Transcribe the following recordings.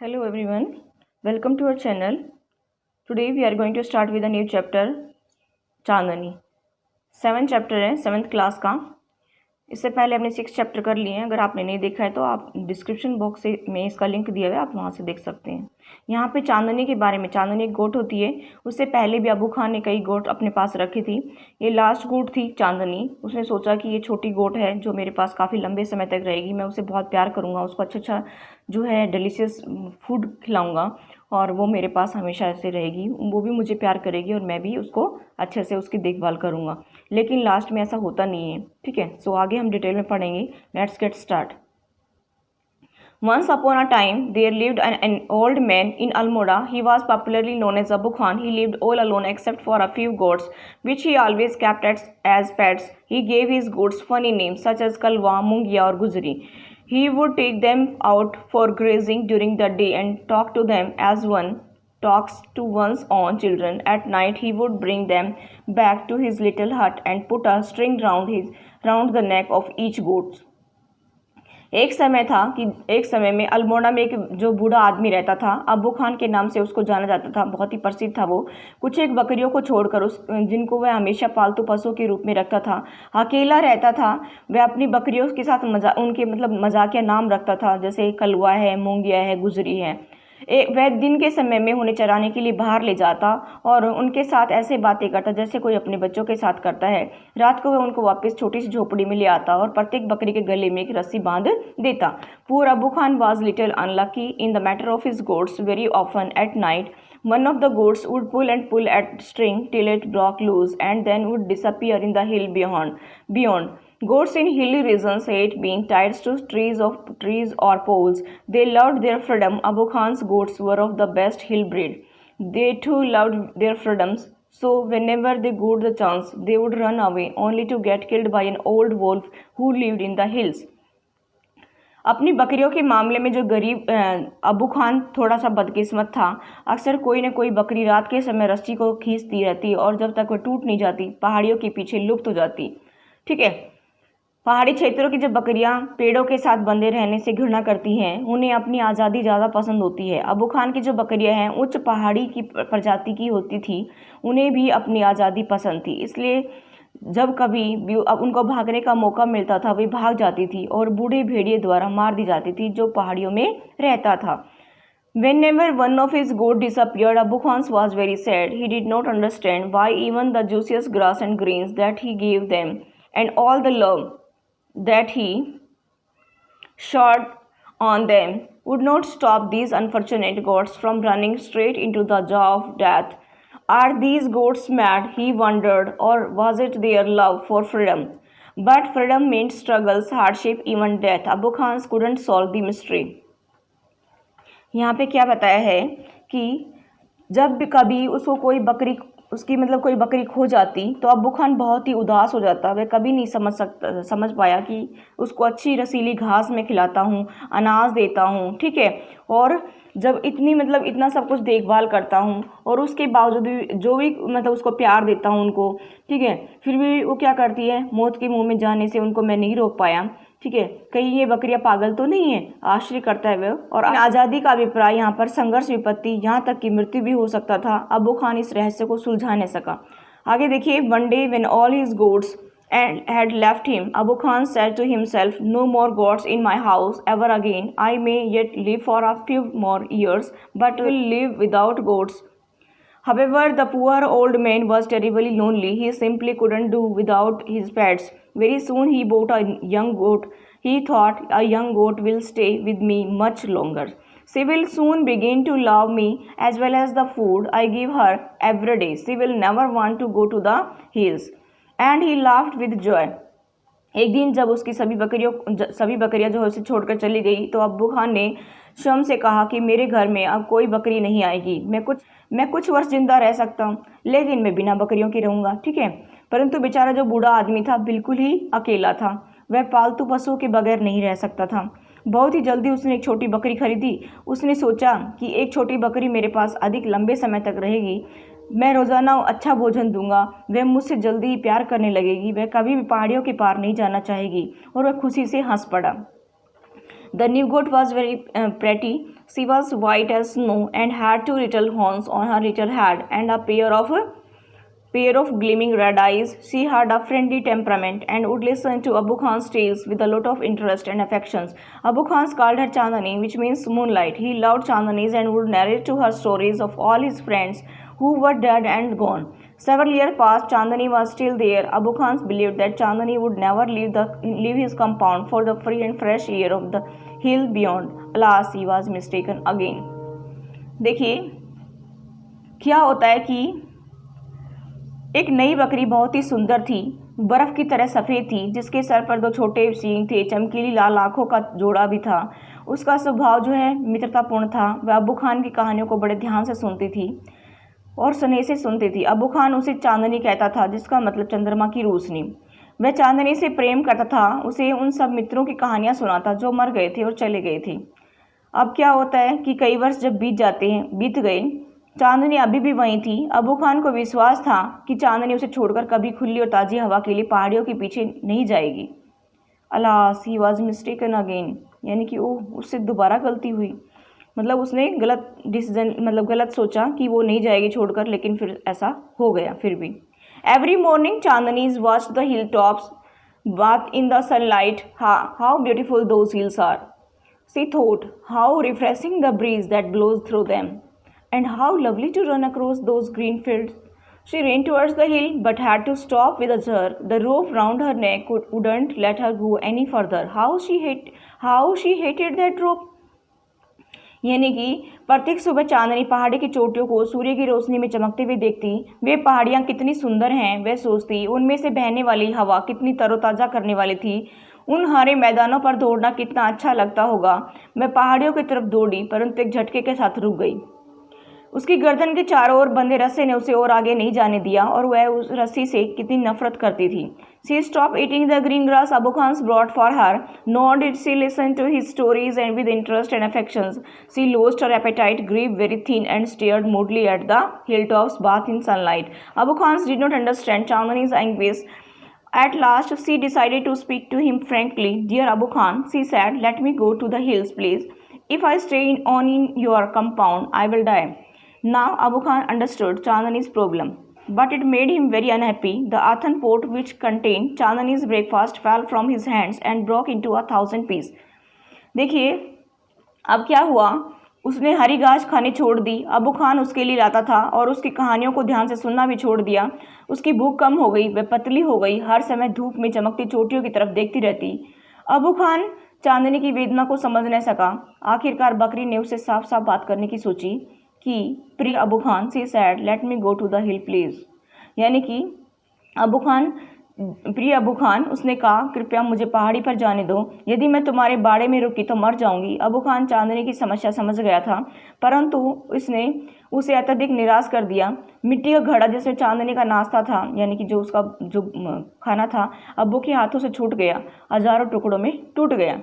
Hello everyone, welcome to our channel. Today we are going to start with a new chapter, Chandni. 7th chapter है 7th class का। इससे पहले हमने 6 chapter कर लिए हैं। अगर आपने नहीं देखा है तो आप डिस्क्रिप्शन बॉक्स में इसका लिंक दिया हुआ है, आप वहाँ से देख सकते हैं। यहाँ पे चांदनी के बारे में, चांदनी एक गोट होती है। उससे पहले भी अबू खान ने कई गोट अपने पास रखी थी। ये लास्ट गोट थी चांदनी। उसने सोचा कि ये छोटी गोट है जो मेरे पास काफ़ी लंबे समय तक रहेगी, मैं उसे बहुत प्यार करूँगा, उसको अच्छा जो है डिलीशियस फूड खिलाऊँगा और वो मेरे पास हमेशा ऐसे रहेगी, वो भी मुझे प्यार करेगी और मैं भी उसको अच्छे से उसकी देखभाल करूँगा। लेकिन लास्ट में ऐसा होता नहीं है। ठीक है, सो आगे हम डिटेल में पढ़ेंगे। Let's get start. Once upon a time, there lived an old man in Almora. He was popularly known as Abu Khan. He lived all alone except for a few goats, which he always kept as pets. He gave his goats funny names such as Kalwa, Mungia, or Guzri. He would take them out for grazing during the day and talk to them as one talks to one's own children. At night, he would bring them back to his little hut and put a string round the neck of each goat. एक समय में अल्मोड़ा में एक जो बूढ़ा आदमी रहता था, अबू खान के नाम से उसको जाना जाता था, बहुत ही प्रसिद्ध था वो। कुछ एक बकरियों को छोड़कर जिनको वह हमेशा पालतू पशुओं के रूप में रखता था, अकेला रहता था। वह अपनी बकरियों के साथ उनके मजाकिया नाम रखता था, जैसे कलवा है, मूंगिया है, गुजरी है। वह दिन के समय में उन्हें चराने के लिए बाहर ले जाता और उनके साथ ऐसे बातें करता जैसे कोई अपने बच्चों के साथ करता है। रात को वह उनको वापस छोटी सी झोपड़ी में ले आता और प्रत्येक बकरी के गले में एक रस्सी बांध देता। पूर Abu Khan was little unlucky in the matter of his goats. Very often at night one of the goats would pull at string till it broke loose and then would disappear in the hill beyond. Goats in hilly regions hate being tied to trees or poles. They loved their freedom. Abu Khan's goats were of the best hill breed. They too loved their freedoms. So whenever they got the chance, they would run away, only to get killed by an old wolf who lived in the hills. अपनी बकरियों के मामले में जो गरीब अबू खान थोड़ा सा बदकिस्मत था। अक्सर कोई न कोई बकरी रात के समय रस्सी को खींचती रहती और जब तक वह टूट नहीं जाती पहाड़ियों के पीछे लुप्त हो जाती। ठीक है, पहाड़ी क्षेत्रों की जब बकरियां पेड़ों के साथ बंधे रहने से घृणा करती हैं, उन्हें अपनी आज़ादी ज़्यादा पसंद होती है। अबू खान की जो बकरियां हैं उच्च पहाड़ी की प्रजाति की होती थी, उन्हें भी अपनी आज़ादी पसंद थी। इसलिए जब कभी भी अब उनको भागने का मौका मिलता था वे भाग जाती थी और बूढ़े भेड़िए द्वारा मार दी जाती थी जो पहाड़ियों में रहता था। Whenever one of his goats disappeared, Abu Khan was very sad. He did not understand why even the juiciest grass and greens that he gave them and all the love that he showered on them would not stop these unfortunate goats from running straight into the jaw of death. Are these goats mad? He wondered, or was it their love for freedom? But freedom meant struggles, hardship, even death. Abu Khan couldn't solve the mystery. यहाँ पे क्या बताया है कि जब भी कभी उसको कोई बकरी कोई बकरी खो जाती तो अबू खान बहुत ही उदास हो जाता। वह कभी नहीं समझ पाया कि उसको अच्छी रसीली घास में खिलाता हूँ, अनाज देता हूँ, ठीक है, और जब इतना सब कुछ देखभाल करता हूँ और उसके बावजूद भी जो भी उसको प्यार देता हूँ उनको, ठीक है, फिर भी वो क्या करती है, मौत के मुंह में जाने से उनको मैं नहीं रोक पाया। ठीक है, कहीं ये बकरियां पागल तो नहीं है, आश्चर्य करता है वह। और आज़ादी का अभिप्राय यहाँ पर संघर्ष, विपत्ति, यहाँ तक कि मृत्यु भी हो सकता था। अबू खान इस रहस्य को सुलझा नहीं सका। आगे देखिए, one day when all his goats had left him, Abu Khan said to himself, no more goats in my house ever again. I may yet live for a few more years, but will live without goats. However, the poor old man was terribly lonely. He simply couldn't do without his pets. Very soon he bought a young goat. He thought, a young goat will stay with me much longer. She will soon begin to love me as well as the food I give her every day. She will never want to go to the hills. And he laughed with joy. एक दिन जब उसकी सभी बकरियां जो है उसे छोड़कर चली गई तो अब्बू खान ने शम से कहा कि मेरे घर में अब कोई बकरी नहीं आएगी। मैं कुछ वर्ष जिंदा रह सकता हूँ, लेकिन मैं बिना बकरियों के रहूँगा। ठीक है, परंतु बेचारा जो बूढ़ा आदमी था बिल्कुल ही अकेला था। वह पालतू पशुओं के बगैर नहीं रह सकता था। बहुत ही जल्दी उसने एक छोटी बकरी खरीदी। उसने सोचा कि एक छोटी बकरी मेरे पास अधिक लंबे समय तक रहेगी, मैं रोज़ाना अच्छा भोजन दूंगा, वह मुझसे जल्दी ही प्यार करने लगेगी, वह कभी भी पहाड़ियों के पार नहीं जाना चाहेगी। और वह खुशी से हंस पड़ा। The new goat was very pretty. She was white as snow and had two little horns on her little head and a pair of gleaming red eyes. She had a friendly temperament and would listen to Abu Khan's tales with a lot of interest and affections. Abu Khan called her Chandani, which means moonlight. He loved Chandanis and would narrate to her stories of all his friends who were dead and gone. Several years passed. Chandani was still there. Abu Khan believed that Chandani would never leave his compound for the free and fresh air of the hill beyond. Alas, he was mistaken again. देखिए क्या होता है कि एक नई बकरी बहुत ही सुंदर थी, बर्फ की तरह सफ़ेद थी, जिसके सर पर दो छोटे सींग थे, चमकीली लाल आंखों का जोड़ा भी था। उसका स्वभाव जो है मित्रतापूर्ण था। वह अबू खान की कहानियों को बड़े ध्यान से सुनती थी और स्नेह से सुनती थी। अबू खान उसे चांदनी कहता था, जिसका मतलब चंद्रमा की रोशनी। वह चांदनी से प्रेम करता था, उसे उन सब मित्रों की कहानियाँ सुनाता जो मर गए थे और चले गए थे। अब क्या होता है कि कई वर्ष जब बीत गए, चांदनी अभी भी वहीं थी। अबू खान को विश्वास था कि चांदनी उसे छोड़कर कभी खुली और ताज़ी हवा के लिए पहाड़ियों के पीछे नहीं जाएगी। Alas, he was mistaken again, यानी कि उससे दोबारा गलती हुई। मतलब उसने गलत डिसीजन, मतलब गलत सोचा कि वो नहीं जाएगी छोड़कर, लेकिन फिर ऐसा हो गया। फिर भी every morning Chandni's watch the hill tops bath in the sunlight, how beautiful those hills are, she thought, how refreshing the breeze that blows through them, and how lovely to run across those green fields. She ran towards the hill but had to stop with a jerk. The rope round her neck wouldn't let her go any further. How she hated that rope. यानी कि प्रत्येक सुबह चांदनी पहाड़ी की चोटियों को सूर्य की रोशनी में चमकते हुए देखती। वे पहाड़ियाँ कितनी सुंदर हैं, वह सोचती। उनमें से बहने वाली हवा कितनी तरोताज़ा करने वाली थी। उन हरे मैदानों पर दौड़ना कितना अच्छा लगता होगा। मैं पहाड़ियों की तरफ दौड़ी, परंतु एक झटके के साथ रुक गई। उसकी गर्दन के चारों ओर बंधे रस्से ने उसे और आगे नहीं जाने दिया, और वह उस रस्सी से कितनी नफरत करती थी। She stopped eating the green grass Abu Khan brought for her, nor did she listen to his stories and with interest and affections. She lost her appetite, grew very thin, and stared moodily at the hilltops bathed in sunlight. Abu Khan did not understand Chandani's anguish. At last, she decided to speak to him frankly. Dear Abu Khan, she said, let me go to the hills, please. If I stay on in your compound, I will die. Now Abu Khan understood Chandani's problem, but it made him very unhappy. The earthen pot which contained Chandani's breakfast fell from his hands and broke into 1,000 pieces. देखिए अब क्या हुआ, उसने हरी घास खानी छोड़ दी। अबू खान उसके लिए लाता था और उसकी कहानियों को ध्यान से सुनना भी छोड़ दिया। उसकी भूख कम हो गई, वह पतली हो गई, हर समय धूप में चमकती चोटियों की तरफ देखती रहती। अबू खान चांदनी की वेदना को समझ न सका। आखिरकार बकरी ने उससे साफ साफ बात करने की सोची कि प्रिय Abu Khan, she said, let me go to the hill please. यानी कि प्रिय अबू खान, उसने कहा, कृपया मुझे पहाड़ी पर जाने दो, यदि मैं तुम्हारे बाड़े में रुकी तो मर जाऊंगी। अबू खान चांदनी की समस्या समझ गया था, परंतु उसने उसे अत्यधिक निराश कर दिया। मिट्टी का घड़ा जिसमें चांदनी का नाश्ता था, यानी कि जो खाना था, अबू के हाथों से छूट गया, हजारों टुकड़ों में टूट गया।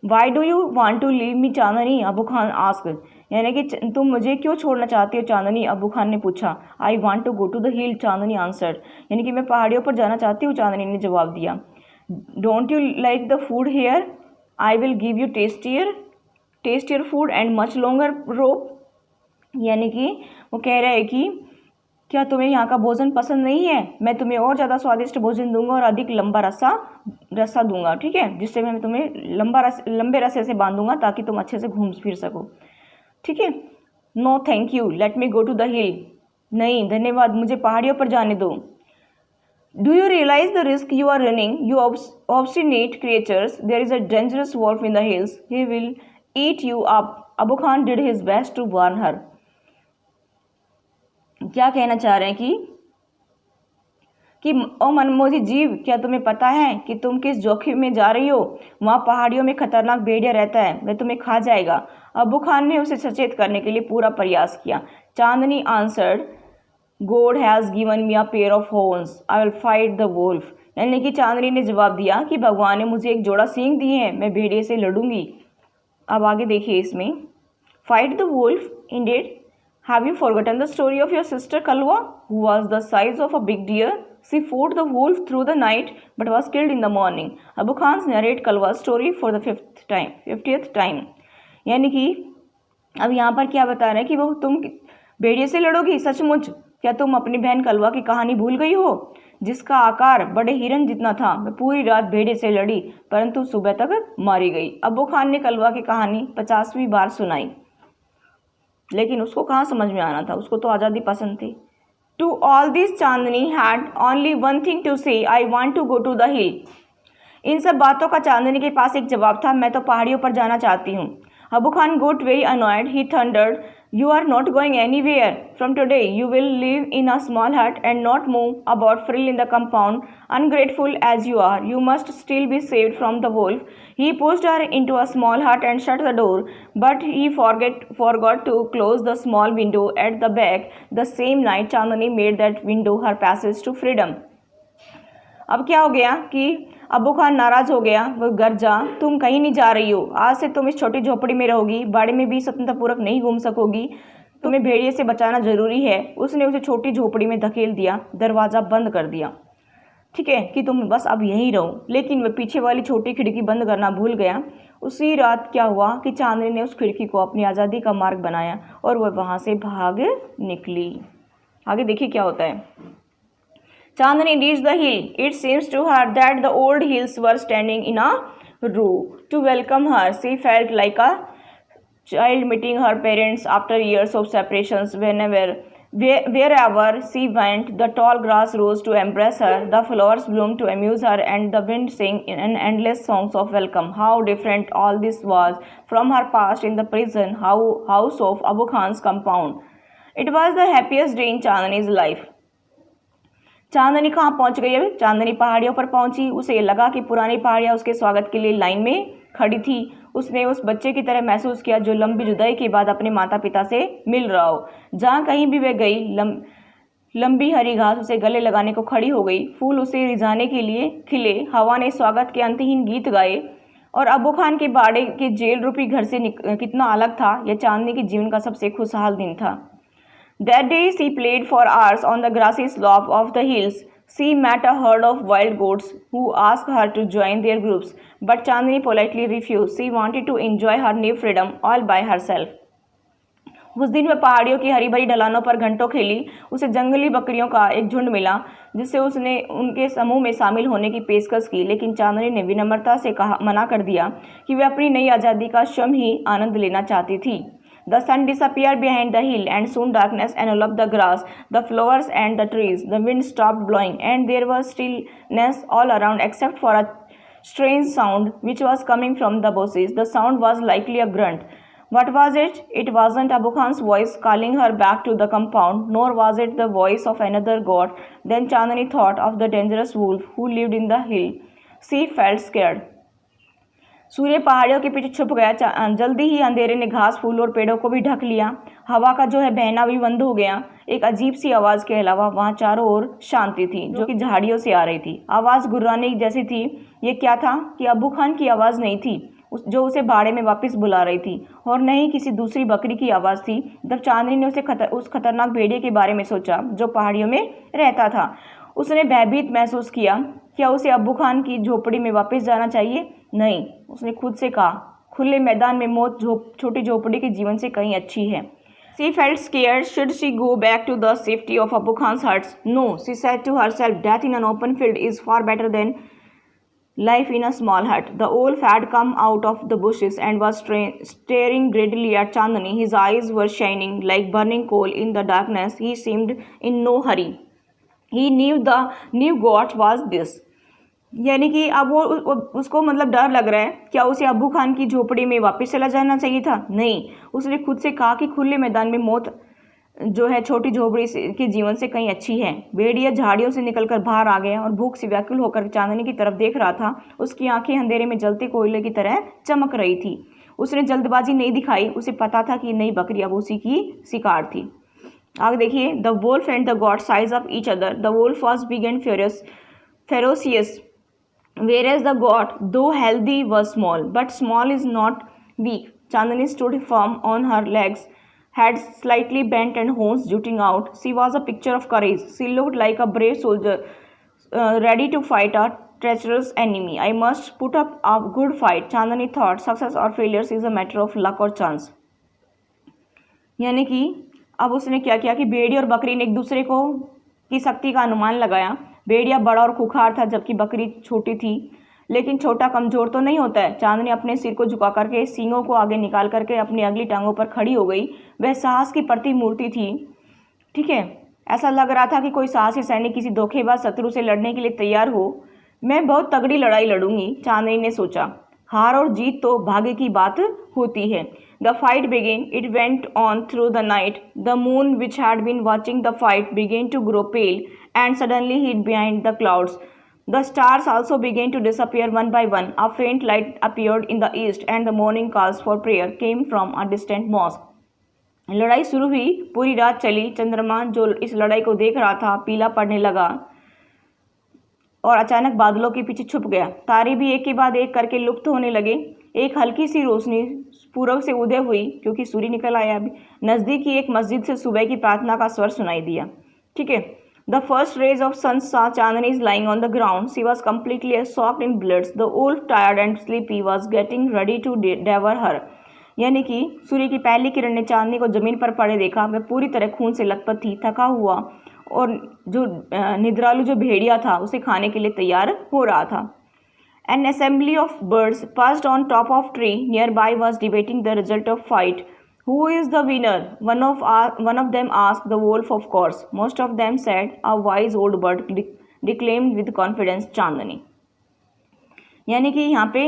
Why do you want to leave me Chandni, Abu Khan asked, यानी कि तुम मुझे क्यों छोड़ना चाहती हो चांदनी, अबू खान ने पूछा। I want to go to the hill, Chandni answered, यानी कि मैं पहाड़ियों पर जाना चाहती हूँ, चांदनी ने जवाब दिया। Don't you like the food here, I will give you tastier food and much longer rope. यानी कि वो कह रहे हैं कि क्या तुम्हें यहाँ का भोजन पसंद नहीं है, मैं तुम्हें और ज़्यादा स्वादिष्ट भोजन दूंगा और अधिक लंबा रस्सा दूंगा, ठीक है, जिससे मैं तुम्हें लंबे रस्से से बांधूंगा ताकि तुम अच्छे से घूम फिर सको, ठीक है। No thank you, let me go to the hill, नहीं धन्यवाद, मुझे पहाड़ियों पर जाने दो। Do you realise the risk you are running, you obstinate creatures, there is a dangerous wolf in the hills, he will eat you up. Abu Khan did his best to warn her. क्या कहना चाह रहे हैं कि ओ मनमोजी जीव, क्या तुम्हें पता है कि तुम किस जोखिम में जा रही हो, वहाँ पहाड़ियों में खतरनाक भेड़िया रहता है, वह तुम्हें खा जाएगा। अबू खान ने उसे सचेत करने के लिए पूरा प्रयास किया। Chandni answered, God has given me a pair of horns, I will fight the wolf. यानी कि चांदनी ने जवाब दिया कि भगवान ने मुझे एक जोड़ा सींग दिए हैं, मैं भेड़िए से लड़ूंगी। अब आगे देखिए इसमें, fight the wolf indeed, Have you forgotten the story of your sister Kalwa, who was the size of a big deer? She fought the wolf through the night but was killed in the morning. Abu Khan narrate Kalwa's story for the 50th time. यानी कि अब यहाँ पर क्या बता रहे हैं कि वो तुम भेड़िए से लड़ोगी? सचमुच क्या तुम अपनी बहन कलवा की कहानी भूल गई हो, जिसका आकार बड़े हिरन जितना था? मैं पूरी रात भेड़िए से लड़ी परंतु सुबह तक मारी गई। अबू खान ने कलवा की कहानी 50वीं बार सुनाई, लेकिन उसको कहाँ समझ में आना था, उसको तो आज़ादी पसंद थी। To all this Chandni had only one thing to say, I want to go to the hill. इन सब बातों का चांदनी के पास एक जवाब था, मैं तो पहाड़ियों पर जाना चाहती हूँ। Abu Khan got very annoyed. He thundered, "You are not going anywhere. From today, you will live in a small hut and not move about freely in the compound. Ungrateful as you are, you must still be saved from the wolf." He pushed her into a small hut and shut the door, but he forgot to close the small window at the back. The same night, Chandani made that window her passage to freedom. अब क्या हो गया कि अबू खान नाराज़ हो गया। वो गर्जा, तुम कहीं नहीं जा रही हो, आज से तुम इस छोटी झोपड़ी में रहोगी, बाड़े में भी स्वतंत्रपूर्वक नहीं घूम सकोगी, तुम्हें भेड़िए से बचाना ज़रूरी है। उसने उसे छोटी झोपड़ी में धकेल दिया, दरवाज़ा बंद कर दिया। ठीक है कि तुम बस अब यहीं रहो, लेकिन वह पीछे वाली छोटी खिड़की बंद करना भूल गया। उसी रात क्या हुआ कि चांदनी ने उस खिड़की को अपनी आज़ादी का मार्ग बनाया और वह वहाँ से भाग निकली। आगे देखिए क्या होता है। Chandani reached the hill. It seems to her that the old hills were standing in a row to welcome her. She felt like a child meeting her parents after years of separations. Wherever she went, the tall grass rose to embrace her, the flowers bloomed to amuse her, and the wind sang in endless songs of welcome. How different all this was from her past in the prison house of Abu Khan's compound. It was the happiest day in Chandani's life. चांदनी कहाँ पहुँच गई? अब चांदनी पहाड़ियों पर पहुँची। उसे ये लगा कि पुरानी पहाड़ियाँ उसके स्वागत के लिए लाइन में खड़ी थी। उसने उस बच्चे की तरह महसूस किया जो लंबी जुदाई के बाद अपने माता पिता से मिल रहा हो। जहाँ कहीं भी वह गई, लंबी हरी घास उसे गले लगाने को खड़ी हो गई, फूल उसे रिझाने के लिए खिले, हवा ने स्वागत के अंतहीन गीत गाए। और अबू खान के बाड़े के जेल रूपी घर से कितना अलग था, यह चांदनी के जीवन का सबसे खुशहाल दिन था। That day she played for hours on the grassy slope of the hills. She met a herd of wild goats who asked her to join their groups, but Chandani politely refused. She wanted to enjoy her new freedom all by herself. उस दिन वह पहाड़ियों की हरी भरी ढलानों पर घंटों खेली। उसे जंगली बकरियों का एक झुंड मिला जिससे उसने उनके समूह में शामिल होने की पेशकश की, लेकिन चांदनी ने विनम्रता से मना कर दिया कि वह अपनी नई आज़ादी का स्वयं ही आनंद लेना चाहती थी। The sun disappeared behind the hill, and soon darkness enveloped the grass, the flowers, and the trees. The wind stopped blowing, and there was stillness all around except for a strange sound which was coming from the bushes. The sound was likely a grunt. What was it? It wasn't Abu Khan's voice calling her back to the compound, nor was it the voice of another god. Then Chandani thought of the dangerous wolf who lived in the hill. She felt scared. सूर्य पहाड़ियों के पीछे छुप गया। जल्दी ही अंधेरे ने घास फूल और पेड़ों को भी ढक लिया। हवा का जो है बहना भी बंद हो गया। एक अजीब सी आवाज़ के अलावा वहाँ चारों ओर शांति थी जो कि झाड़ियों से आ रही थी। आवाज़ गुर्राने जैसी थी। ये क्या था कि अबू खान की आवाज़ नहीं थी जो उसे भाड़े में वापस बुला रही थी, और न ही किसी दूसरी बकरी की आवाज़ थी। जब चांदनी ने उस खतरनाक भेड़िए के बारे में सोचा जो पहाड़ियों में रहता था, उसने भयभीत महसूस किया। क्या उसे अबू खान की झोपड़ी में वापस जाना चाहिए? नहीं, उसने खुद से कहा, खुले मैदान में मौत छोटी झोपड़ी के जीवन से कहीं अच्छी है। She felt scared. Should she go back to the safety of Abu Khan's huts? No, she said to herself, death in an open field is far better than life in a small hut. The wolf had come out of the bushes and was staring greedily at Chandani. His eyes were shining like burning coal in the darkness. He seemed in no hurry. He knew the new god was this. यानी कि अब वो उसको मतलब डर लग रहा है। क्या उसे अबू खान की झोपड़ी में वापस चला जाना चाहिए था? नहीं, उसने खुद से कहा कि खुले मैदान में मौत जो है छोटी झोपड़ी के जीवन से कहीं अच्छी है। भेड़िया झाड़ियों से निकलकर बाहर आ गया और भूख से व्याकुल होकर चांदनी की तरफ देख रहा था। उसकी आंखें अंधेरे में जलते कोयले की तरह चमक रही थी। उसने जल्दबाजी नहीं दिखाई। उसे पता था कि नई बकरी अब उसी की शिकार थी। आगे देखिए, the Wolff and the God size up each other. The Wolff was big and ferocious, whereas the goat, though healthy, was small. But small is not weak. Chandani stood firm on her legs, head slightly bent and horns jutting out. She was a picture of courage. She looked like a brave soldier, ready to fight a treacherous enemy. I must put up a good fight, Chandani thought. Success or failure is a matter of luck or chance. यानी कि अब उसने क्या किया कि भेड़िया और बकरी ने एक दूसरे को की शक्ति का अनुमान लगाया। भेड़िया बड़ा और खुखार था जबकि बकरी छोटी थी, लेकिन छोटा कमज़ोर तो नहीं होता है। चांदनी अपने सिर को झुका करके सींगों को आगे निकाल करके अपनी अगली टांगों पर खड़ी हो गई। वह साहस की प्रतिमूर्ति थी। ठीक है, ऐसा लग रहा था कि कोई साहसी सैनिक किसी धोखेबाज शत्रु से लड़ने के लिए तैयार हो। मैं बहुत तगड़ी लड़ाई लड़ूंगी, चांदनी ने सोचा। हार और जीत तो भाग्य की बात होती है। The fight began. It went on through the night. The moon, which had been watching the fight, began to grow pale and suddenly hid behind the clouds. The stars also began to disappear one by one. A faint light appeared in the east, and the morning calls for prayer came from a distant mosque. लड़ाई शुरू हुई, पूरी रात चली। चंद्रमा जो इस लड़ाई को देख रहा था पीला पड़ने लगा और अचानक बादलों के पीछे छुप गया। तारे भी एक के बाद एक करके लुप्त होने लगे। एक हल्की सी रोशनी पूर्व से उदय हुई, क्योंकि सूर्य निकल आया। अभी नज़दीक ही एक मस्जिद से सुबह की प्रार्थना का स्वर सुनाई दिया। ठीक है, the first rays of sun saw Chandani is lying on the ground. She was completely soaked in blood. The wolf, tired and sleepy, was getting ready to devour her. यानी कि सूर्य की पहली किरण ने चांदनी को जमीन पर पड़े देखा। वह पूरी तरह खून से लथपथ थी, थका हुआ, और जो निद्रालु जो भेड़िया था उसे खाने के लिए तैयार हो रहा था। An assembly of birds perched on top of tree nearby was debating the result of fight. Who is the winner? One of them asked the wolf, of course. Most of them said, a wise old bird declaimed with confidence, Chandani. यानी कि यहाँ पे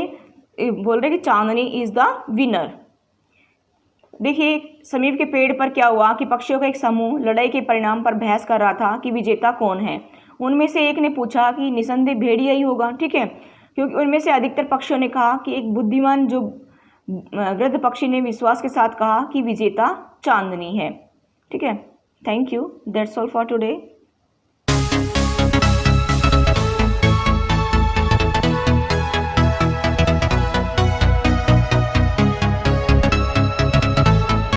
बोल रहे कि चांदनी is the winner. देखिए समीप के पेड़ पर क्या हुआ कि पक्षियों का एक समूह लड़ाई के परिणाम पर बहस कर रहा था कि विजेता कौन है। उनमें से एक ने पूछा कि निसंदेह भेड़िया ही होगा। ठीक है, क्योंकि उनमें से अधिकतर पक्षियों ने कहा कि एक बुद्धिमान जो वृद्ध पक्षी ने विश्वास के साथ कहा कि विजेता चांदनी है। ठीक है, thank you, that's all for today.